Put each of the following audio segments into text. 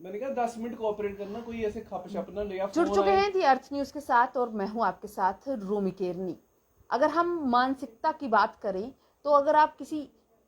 मैंने कहा 10 minute cooperate करना, कोई ऐसे खप शप ना ले। जुड़ चुके हैं दी अर्थ न्यूज के साथ और मैं हूं आपके साथ रोमी केरनी। अगर हम मानसिकता की बात करें तो अगर आप किसी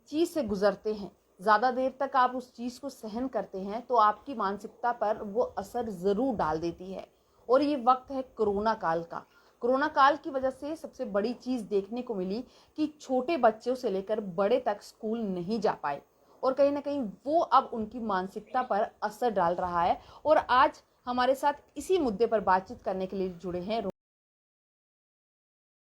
चीज से गुजरते हैं, ज्यादा देर तक आप उस चीज को सहन करते हैं तो आपकी मानसिकता पर वो असर जरूर डाल देती है। और ये वक्त है कोरोना काल का। कोरोना काल की वजह से सबसे बड़ी चीज देखने को मिली कि छोटे बच्चों से लेकर बड़े तक स्कूल नहीं जा पाए और कहीं ना कहीं वो अब उनकी मानसिकता पर असर डाल रहा है। और आज हमारे साथ इसी मुद्दे पर बातचीत करने के लिए जुड़े हैं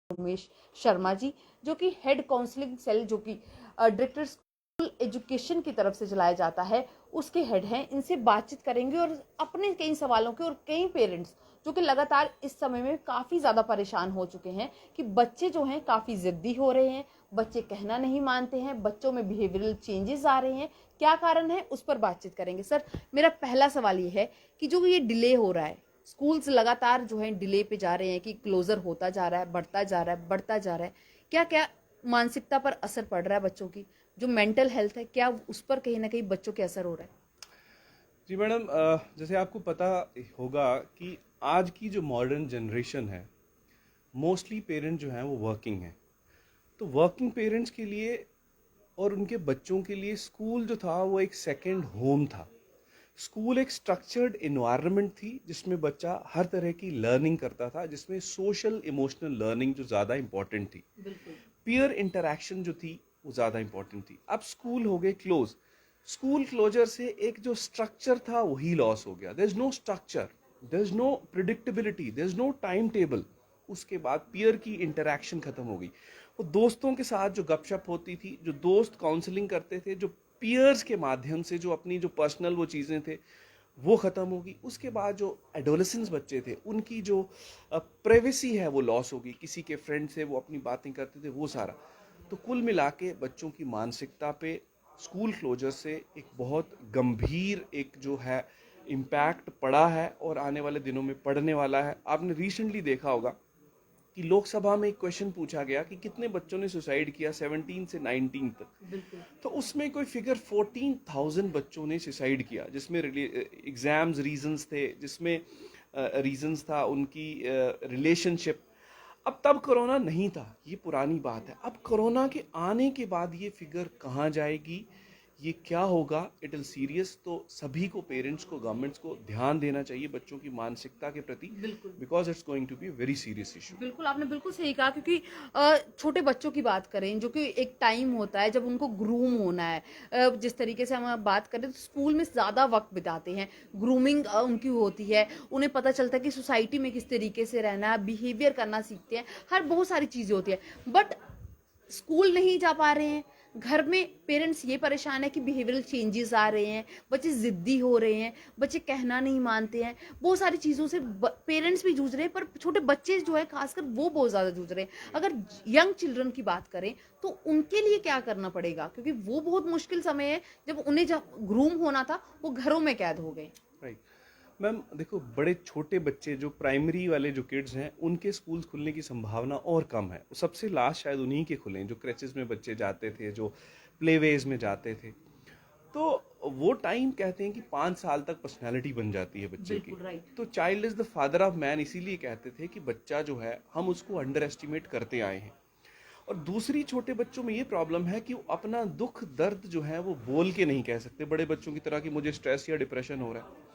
उमेश शर्मा जी, जो कि हेड काउंसलिंग सेल, जो कि डायरेक्टर स्कूल एजुकेशन की तरफ से चलाया जाता है, उसके हेड हैं। इनसे बातचीत करेंगे और अपने कई सवालों के, और कई पेरेंट्स जो कि लगातार इस समय में काफी ज्यादा परेशान हो चुके हैं कि बच्चे जो हैं काफी जिद्दी हो रहे हैं, बच्चे कहना नहीं मानते हैं, बच्चों में बिहेवियरल चेंजेस आ रहे हैं, क्या कारण है उस पर बातचीत करेंगे। सर, मेरा पहला सवाल ये है कि जो ये डिले हो रहा है, स्कूल्स लगातार जो है डिले पे जा रहे हैं कि क्लोजर होता जा रहा है, बढ़ता जा रहा है, बढ़ता जा रहा है, क्या क्या मानसिकता पर असर पड़ रहा है बच्चों की, जो मेंटल हेल्थ है, क्या उस पर कहीं ना कहीं बच्चों के असर हो रहा है? जी मैडम, जैसे आपको पता होगा कि आज की जो मॉडर्न जनरेशन है, मोस्टली पेरेंट जो हैं वो वर्किंग हैं। तो वर्किंग पेरेंट्स के लिए और उनके बच्चों के लिए स्कूल जो था वो एक सेकंड होम था। स्कूल एक स्ट्रक्चर्ड इन्वायरमेंट थी जिसमें बच्चा हर तरह की लर्निंग करता था, जिसमें सोशल इमोशनल लर्निंग जो ज़्यादा इंपॉर्टेंट थी, पीयर इंटरेक्शन जो थी वो ज़्यादा इंपॉर्टेंट थी। अब स्कूल हो गए क्लोज। स्कूल क्लोजर से एक जो स्ट्रक्चर था वही लॉस हो गया। There is no structure, there is no predictability, there is no time table. उसके बाद पीयर की इंटरेक्शन खत्म हो गई। वो दोस्तों के साथ जो गपशप होती थी, जो दोस्त काउंसलिंग करते थे, जो पीयर्स के माध्यम से जो अपनी जो पर्सनल वो चीज़ें थे वो ख़त्म होगी। उसके बाद जो एडोलेसेंस बच्चे थे उनकी जो प्राइवेसी है वो लॉस होगी। किसी के फ्रेंड से वो अपनी बातें करते थे वो सारा। तो कुल मिला के बच्चों की मानसिकता पे स्कूल क्लोजर से एक बहुत गंभीर एक जो है इम्पैक्ट पड़ा है और आने वाले दिनों में पड़ने वाला है। आपने रिसेंटली देखा होगा कि लोकसभा में एक क्वेश्चन पूछा गया कि कितने बच्चों ने सुसाइड किया 17 से 19 तक। तो उसमें कोई फिगर 14,000 बच्चों ने सुसाइड किया, जिसमें एग्जाम्स रीजंस थे, जिसमें रीजंस था उनकी रिलेशनशिप। अब तब कोरोना नहीं था, ये पुरानी बात है। अब कोरोना के आने के बाद ये फिगर कहाँ जाएगी, ये क्या होगा, इट इज सीरियस। तो सभी को, पेरेंट्स को, गवर्नमेंट्स को ध्यान देना चाहिए बच्चों की मानसिकता के प्रति, बिल्कुल because it's going to be very serious issue. बिल्कुल, आपने बिल्कुल सही कहा, क्योंकि छोटे बच्चों की बात करें, जो कि एक टाइम होता है जब उनको ग्रूम होना है। जिस तरीके से हम बात करें तो स्कूल में ज़्यादा वक्त बिताते हैं, ग्रूमिंग उनकी होती है, उन्हें पता चलता है कि सोसाइटी में किस तरीके से रहना है, बिहेवियर करना सीखते हैं, हर बहुत सारी चीज़ें होती है। बट स्कूल नहीं जा पा रहे हैं, घर में पेरेंट्स ये परेशान है कि बिहेवियरल चेंजेस आ रहे हैं, बच्चे जिद्दी हो रहे हैं, बच्चे कहना नहीं मानते हैं, बहुत सारी चीज़ों से पेरेंट्स भी जूझ रहे हैं, पर छोटे बच्चे जो है खासकर वो बहुत ज़्यादा जूझ रहे हैं। अगर यंग चिल्ड्रन की बात करें तो उनके लिए क्या करना पड़ेगा, क्योंकि वो बहुत मुश्किल समय है जब उन्हें, जब ग्रूम होना था वो घरों में कैद हो गए। राइट मैम, देखो बड़े छोटे बच्चे जो प्राइमरी वाले जो किड्स हैं उनके स्कूल खुलने की संभावना और कम है। सबसे लास्ट शायद उन्हीं के खुले जो क्रेचेस में बच्चे जाते थे, जो प्लेवेज में जाते थे। तो वो टाइम कहते हैं कि 5 साल तक पर्सनैलिटी बन जाती है बच्चे की। बिल्कुल राइट। तो child is the father of man, इसीलिए कहते थे कि बच्चा जो है हम उसको अंडर एस्टिमेट करते आए हैं। और दूसरी, छोटे बच्चों में ये प्रॉब्लम है कि वो अपना दुख दर्द जो है वो बोल के नहीं कह सकते बड़े बच्चों की तरह कि मुझे स्ट्रेस या डिप्रेशन हो रहा है।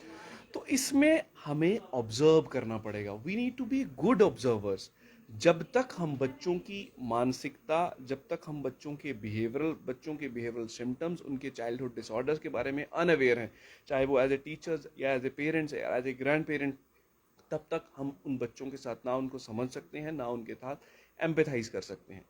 तो इसमें हमें ऑब्जर्व करना पड़ेगा। We need to be good observers. जब तक हम बच्चों की मानसिकता, जब तक हम बच्चों के बिहेवियरल सिम्टम्स, उनके चाइल्डहुड डिसऑर्डर्स के बारे में अनअवेयर हैं, चाहे वो एज ए टीचर्स या एज ए पेरेंट्स या एज ए ग्रैंड पेरेंट, तब तक हम उन बच्चों के साथ ना उनको समझ सकते हैं, ना उनके साथ एम्पैथाइज कर सकते हैं।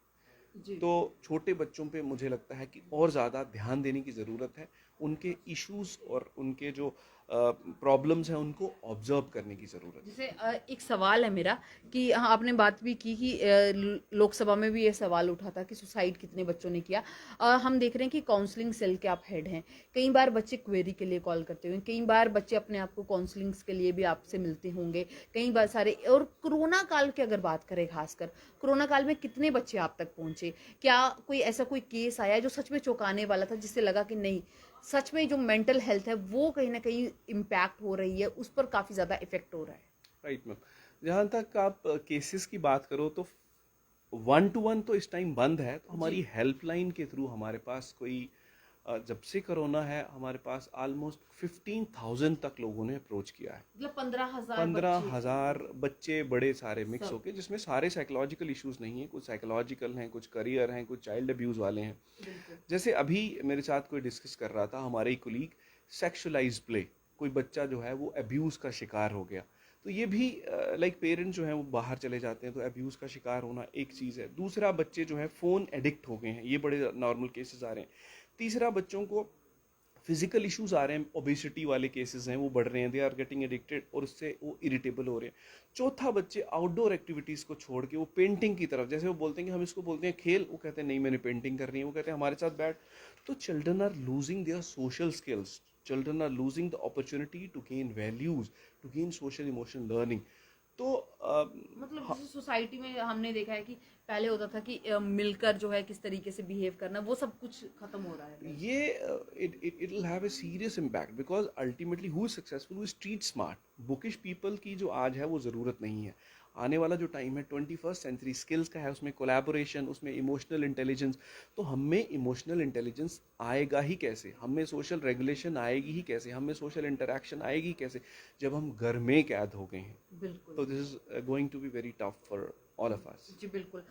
जी तो छोटे बच्चों पे मुझे लगता है कि और ज़्यादा ध्यान देने की ज़रूरत है। उनके इश्यूज और उनके जो प्रॉब्लम्स हैं उनको ऑब्जर्व करने की ज़रूरत है। जैसे एक सवाल है मेरा कि हाँ, आपने बात भी की कि लोकसभा में भी ये सवाल उठा था कि सुसाइड कितने बच्चों ने किया। हम देख रहे हैं कि काउंसलिंग सेल के आप हेड हैं, कई बार बच्चे क्वेरी के लिए कॉल करते हुए, कई बार बच्चे अपने आप को काउंसलिंग्स के लिए भी आपसे मिलते होंगे, कई बार सारे। और कोरोना काल की अगर बात करें, खासकर कोरोना काल में कितने बच्चे आप तक पहुंचे, क्या कोई ऐसा कोई केस आया है जो सच में चौंकाने वाला था, जिससे लगा कि नहीं, सच में जो मेंटल हेल्थ है वो कहीं ना कहीं इम्पैक्ट हो रही है, उस पर काफ़ी ज़्यादा इफेक्ट हो रहा है। Right ma'am. जहाँ तक आप केसेस की बात करो तो 1 to 1 तो इस टाइम बंद है, तो जी। हमारी हेल्पलाइन के थ्रू हमारे पास कोई जब से कोरोना है हमारे पास ऑलमोस्ट 15,000 तक लोगों ने अप्रोच किया है। मतलब 15,000 पंद्रह बच्चे हजार बच्चे बड़े सारे मिक्स सब। होके, जिसमें सारे साइकोलॉजिकल इश्यूज नहीं है, कुछ साइकोलॉजिकल हैं, कुछ करियर हैं, कुछ चाइल्ड अब्यूज वाले हैं। बिल्कुल। जैसे अभी मेरे साथ कोई डिस्कस कर रहा था हमारे ही कुलीग, सेक्सुअलाइज प्ले, कोई बच्चा जो है वो अब्यूज का शिकार हो गया। तो ये भी लाइक पेरेंट्स जो हैं वो बाहर चले जाते हैं तो अब्यूज का शिकार होना एक चीज़ है। दूसरा, बच्चे जो है फ़ोन एडिक्ट हो गए हैं, ये बड़े नॉर्मल केसेस आ रहे हैं। तीसरा, बच्चों को फिजिकल इश्यूज आ रहे हैं, ओबेसिटी वाले केसेस हैं वो बढ़ रहे हैं, दे आर गेटिंग एडिक्टेड और उससे वो इरिटेबल हो रहे हैं। चौथा, बच्चे आउटडोर एक्टिविटीज़ को छोड़ के वो पेंटिंग की तरफ, जैसे वो बोलते हैं कि हम इसको बोलते हैं खेल, वो कहते हैं नहीं मैंने पेंटिंग करनी है, वो कहते हैं हमारे साथ बैठ। तो children are losing their social skills, children are losing the opportunity to gain values, to gain social emotional learning. तो मतलब जैसे सोसाइटी में हमने देखा है कि पहले होता था कि मिलकर जो है किस तरीके से बिहेव करना, वो सब कुछ खत्म हो रहा है। ये it will have a serious impact because ultimately who is successful, who is street smart, bookish people की जो आज है वो ज़रूरत नहीं है। आने वाला जो टाइम है 21st सेंचुरी स्किल्स का है, उसमें कोलैबोरेशन, उसमें इमोशनल इंटेलिजेंस। तो हमें इमोशनल इंटेलिजेंस आएगा ही कैसे, हमें सोशल रेगुलेशन आएगी ही कैसे, हमें सोशल इंटरेक्शन आएगी कैसे, जब हम घर में कैद हो गए हैं। बिल्कुल। तो this is going to be very tough for all of us. जी बिल्कुल।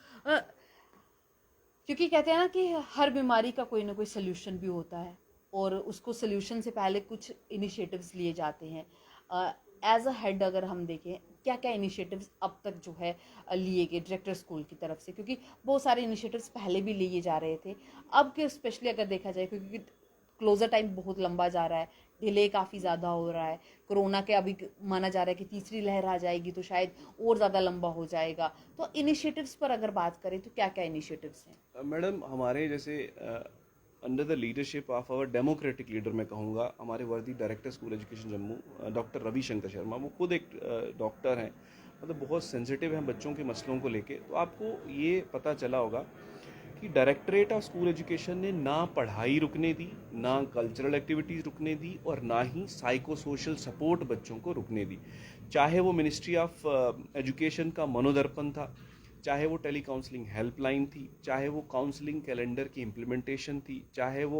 क्योंकि कहते हैं ना कि हर बीमारी का कोई ना कोई सोल्यूशन भी होता है, और उसको सोल्यूशन से पहले कुछ इनिशिएटिव्स लिए जाते हैं। एज अ हेड अगर हम देखें क्या क्या इनिशिएटिव्स अब तक जो है लिए गए डायरेक्टर स्कूल की तरफ से, क्योंकि बहुत सारे इनिशिएटिव्स पहले भी लिए जा रहे थे, अब के स्पेशली अगर देखा जाए क्योंकि क्लोजर टाइम बहुत लंबा जा रहा है, डिले काफ़ी ज़्यादा हो रहा है, कोरोना के अभी माना जा रहा है कि तीसरी लहर आ जाएगी तो शायद और ज़्यादा लंबा हो जाएगा। तो इनिशिएटिव्स पर अगर बात करें तो क्या क्या इनिशिएटिव्स हैं? मैडम, हमारे जैसे under the leadership of our democratic leader, मैं कहूँगा हमारे worthy director school education Jammu doctor Ravishankar Sharma, वो खुद एक डॉक्टर हैं, मतलब बहुत सेंसिटिव हैं बच्चों के मसलों को लेके। तो आपको ये पता चला होगा कि डायरेक्टरेट ऑफ स्कूल एजुकेशन ने ना पढ़ाई रुकने दी, ना कल्चरल एक्टिविटीज़ रुकने दी, और ना ही साइको सोशल सपोर्ट बच्चों को रुकने दी। चाहे वो मिनिस्ट्री ऑफ एजुकेशन का मनोदर्पण था, चाहे वो टेली काउंसलिंग हेल्पलाइन थी, चाहे वो काउंसलिंग कैलेंडर की इम्प्लीमेंटेशन थी, चाहे वो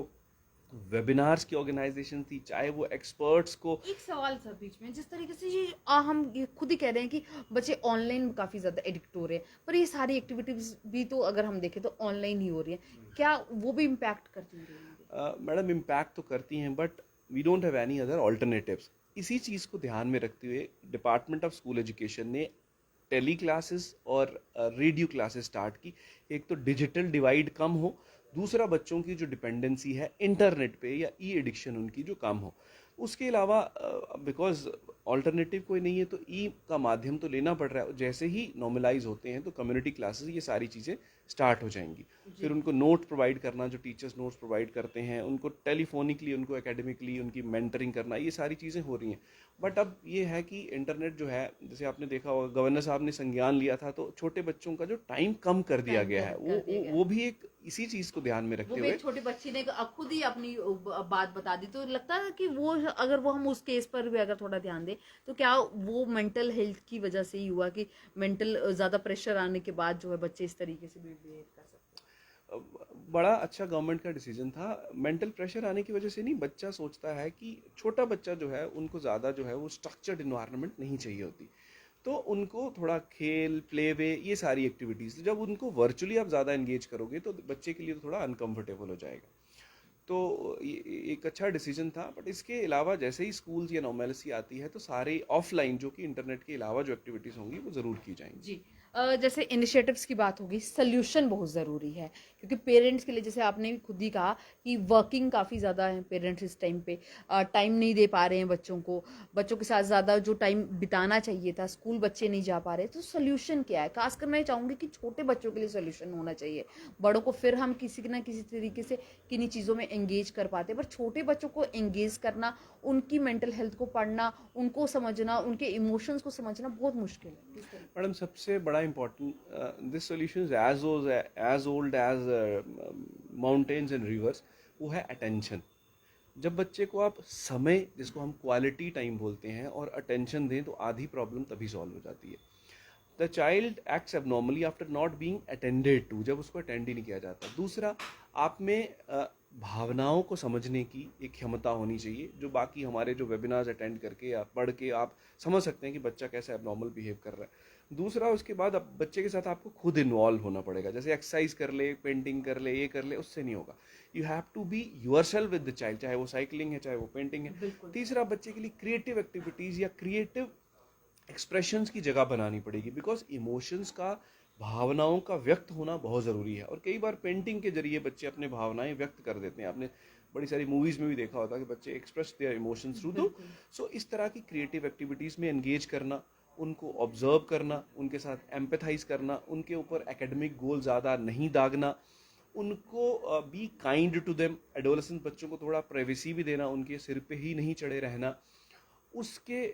वेबिनार्स की ऑर्गेनाइजेशन थी, चाहे वो एक्सपर्ट्स को। एक सवाल सर बीच में, जिस तरीके से ये हम ये खुद ही कह रहे हैं कि बच्चे ऑनलाइन काफ़ी ज़्यादा एडिक्ट हो रहे हैं, पर ये सारी एक्टिविटीज भी तो अगर हम देखें तो ऑनलाइन ही हो रही है, क्या वो भी इम्पैक्ट करती हैं? मैडम, इम्पैक्ट तो करती हैं, but we don't have any other alternatives. इसी चीज़ को ध्यान में रखते हुए डिपार्टमेंट ऑफ स्कूल एजुकेशन ने टेली क्लासेस और रेडियो क्लासेस स्टार्ट की। एक तो डिजिटल डिवाइड कम हो, दूसरा बच्चों की जो डिपेंडेंसी है इंटरनेट पे या ई एडिक्शन उनकी जो कम हो। उसके अलावा बिकॉज ऑल्टरनेटिव कोई नहीं है तो ई का माध्यम तो लेना पड़ रहा है। जैसे ही नॉर्मलाइज होते हैं तो कम्युनिटी क्लासेस, ये सारी चीज़ें स्टार्ट हो जाएंगी। फिर उनको नोट प्रोवाइड करना, जो टीचर्स नोट्स प्रोवाइड करते हैं, उनको टेलीफोनिकली, उनको एकेडमिकली उनकी मेंटरिंग करना, ये सारी चीज़ें हो रही हैं। बट अब ये है कि इंटरनेट जो है, जैसे आपने देखा होगा गवर्नर साहब ने संज्ञान लिया था, तो छोटे बच्चों का जो टाइम कम कर दिया गया है, वो भी एक इसी चीज़ को ध्यान में वो रखते भी हुए। एक छोटी बच्ची ने खुद ही अपनी बात बता दी, तो लगता है कि वो अगर वो हम उस केस पर भी अगर थोड़ा ध्यान दें तो क्या वो मेंटल हेल्थ की वजह से ही हुआ कि मेंटल ज़्यादा प्रेशर आने के बाद जो है बच्चे इस तरीके से बिहेव कर सकते बड़ा अच्छा गवर्नमेंट का डिसीजन था। मेंटल प्रेशर आने की वजह से नहीं, बच्चा सोचता है कि छोटा बच्चा जो है उनको ज़्यादा जो है वो स्ट्रक्चर्ड इन्वायरमेंट नहीं चाहिए होती, तो उनको थोड़ा खेल, प्ले वे, ये सारी एक्टिविटीज़, जब उनको वर्चुअली आप ज़्यादा एंगेज करोगे तो बच्चे के लिए तो थोड़ा अनकंफर्टेबल हो जाएगा। तो ये एक अच्छा डिसीजन था। बट इसके अलावा जैसे ही स्कूल्स या नॉर्मलिटी आती है तो सारे ऑफलाइन, जो कि इंटरनेट के अलावा जो एक्टिविटीज़ होंगी वो ज़रूर की हैं। जाएंगी। जी। जैसे इनिशिएटिव्स की बात होगी, सोल्यूशन बहुत ज़रूरी है, क्योंकि पेरेंट्स के लिए जैसे आपने भी खुद ही कहा कि वर्किंग काफ़ी ज़्यादा है पेरेंट्स इस टाइम पे, टाइम नहीं दे पा रहे हैं बच्चों को, बच्चों के साथ ज़्यादा जो टाइम बिताना चाहिए था स्कूल बच्चे नहीं जा पा रहे, तो सोल्यूशन क्या है? खासकर मैं चाहूँगी कि छोटे बच्चों के लिए सोल्यूशन होना चाहिए। बड़ों को फिर हम किसी ना किसी तरीके से किन्हीं चीज़ों में एंगेज कर पाते हैं, पर छोटे बच्चों को एंगेज करना, उनकी मेंटल हेल्थ को पढ़ना, उनको समझना, उनके इमोशंस को समझना बहुत मुश्किल है। किस तरीके? मैडम, सबसे बड़ा important, this solution is as old as mountains and rivers, वो है अटेंशन। जब बच्चे को आप समय, जिसको हम क्वालिटी टाइम बोलते हैं, और अटेंशन दें तो आधी प्रॉब्लम तभी सॉल्व हो जाती है। The child acts abnormally after not being attended to, जब उसको अटेंड ही नहीं किया जाता। दूसरा, आप में भावनाओं को समझने की एक क्षमता होनी चाहिए, जो बाकी हमारे जो वेबिनार्स अटेंड करके या पढ़ के आप समझ सकते हैं कि बच्चा कैसा एबनॉर्मल बिहेव कर रहा है। दूसरा, उसके बाद अब बच्चे के साथ आपको खुद इन्वॉल्व होना पड़ेगा, जैसे एक्सरसाइज कर ले, पेंटिंग कर ले, ये कर ले, उससे नहीं होगा। You have to be yourself with the child, चाहे वो साइकिलिंग है, चाहे वो पेंटिंग है। बिल्कुल। तीसरा, बच्चे के लिए क्रिएटिव एक्टिविटीज़ या क्रिएटिव एक्सप्रेशंस की जगह बनानी पड़ेगी, बिकॉज इमोशंस का, भावनाओं का व्यक्त होना बहुत ज़रूरी है। और कई बार पेंटिंग के जरिए बच्चे अपने भावनाएं व्यक्त कर देते हैं। आपने बड़ी सारी मूवीज़ में भी देखा होता है कि बच्चे एक्सप्रेस देयर इमोशंस थ्रू। तो बिल्कुल। सो इस तरह की क्रिएटिव एक्टिविटीज़ में एंगेज करना, उनको ऑब्जर्व करना, उनके साथ एम्पैथाइज करना, उनके ऊपर एकेडमिक गोल ज़्यादा नहीं दागना, उनको be kind to them. Adolescent बच्चों को थोड़ा प्राइवेसी भी देना, उनके सिर पे ही नहीं चढ़े रहना। उसके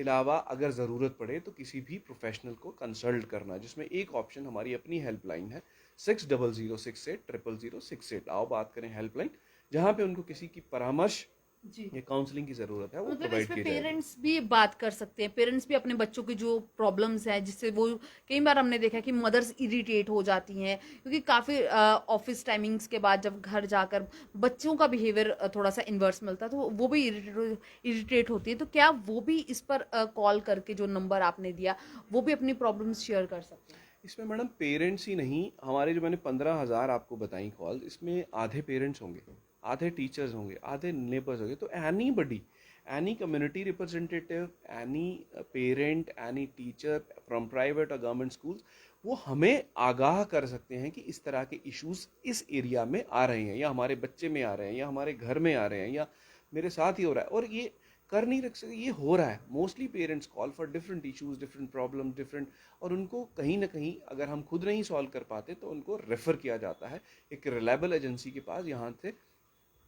अलावा अगर ज़रूरत पड़े तो किसी भी प्रोफेशनल को कंसल्ट करना, जिसमें एक ऑप्शन हमारी अपनी हेल्पलाइन है 6006800068। आओ बात करें हेल्पलाइन, जहाँ पे उनको किसी की परामर्श जी। या काउंसलिंग की ज़रूरत है, वो मतलब प्रोवाइड इसमें की जाएगी। पेरेंट्स भी बात कर सकते हैं, पेरेंट्स भी अपने बच्चों की जो प्रॉब्लम्स हैं, जिससे वो, कई बार हमने देखा है कि मदर्स इरिटेट हो जाती हैं, क्योंकि काफ़ी ऑफिस टाइमिंग्स के बाद जब घर जाकर बच्चों का बिहेवियर थोड़ा सा इन्वर्स मिलता है, तो वो भी इरिटेट होती है। तो क्या वो भी इस पर कॉल करके, जो नंबर आपने दिया, वो भी अपनी प्रॉब्लम्स शेयर कर सकते हैं? इसमें मैडम पेरेंट्स ही नहीं, हमारे जो मैंने 15,000 आपको बताई कॉल, इसमें आधे पेरेंट्स होंगे, आधे टीचर्स होंगे, आधे नेबर्स होंगे। तो any buddy, any community representative, any parent, any teacher from private और गवर्नमेंट स्कूल्स, वो हमें आगाह कर सकते हैं कि इस तरह के इश्यूज इस एरिया में आ रहे हैं, या हमारे बच्चे में आ रहे हैं, या हमारे घर में आ रहे हैं, या मेरे साथ ही हो रहा है। और ये कर नहीं रख सकते, ये हो रहा है। Mostly parents call for different issues, different problem, different, और उनको कहीं ना कहीं अगर हम खुद नहीं सॉल्व कर पाते तो उनको रेफर किया जाता है एक रिलायबल एजेंसी के पास, यहाँ से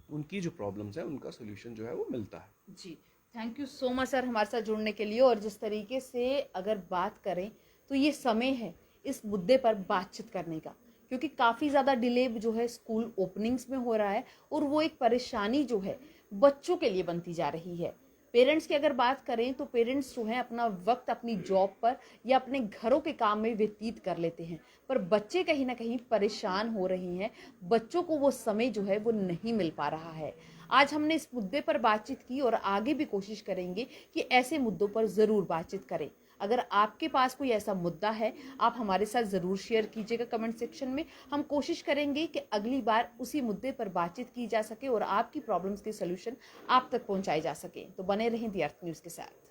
उनकी जो प्रॉब्लम्स है उनका सोल्यूशन जो है वो मिलता है। जी। Thank you so much sir हमारे साथ जुड़ने के लिए। और जिस तरीके से अगर बात करें, तो ये समय है इस मुद्दे पर बातचीत करने का, क्योंकि काफ़ी ज़्यादा डिले जो है स्कूल ओपनिंग्स में हो रहा है, और वो एक परेशानी जो है बच्चों के लिए बनती जा रही है। पेरेंट्स की अगर बात करें, तो पेरेंट्स जो है अपना वक्त अपनी जॉब पर या अपने घरों के काम में व्यतीत कर लेते हैं, पर बच्चे कहीं ना कहीं परेशान हो रहे हैं, बच्चों को वो समय जो है वो नहीं मिल पा रहा है। आज हमने इस मुद्दे पर बातचीत की, और आगे भी कोशिश करेंगे कि ऐसे मुद्दों पर ज़रूर बातचीत करें। अगर आपके पास कोई ऐसा मुद्दा है, आप हमारे साथ ज़रूर शेयर कीजिएगा कमेंट सेक्शन में। हम कोशिश करेंगे कि अगली बार उसी मुद्दे पर बातचीत की जा सके और आपकी प्रॉब्लम्स के सलूशन आप तक पहुंचाए जा सके। तो बने रहें दी अर्थ न्यूज़ के साथ।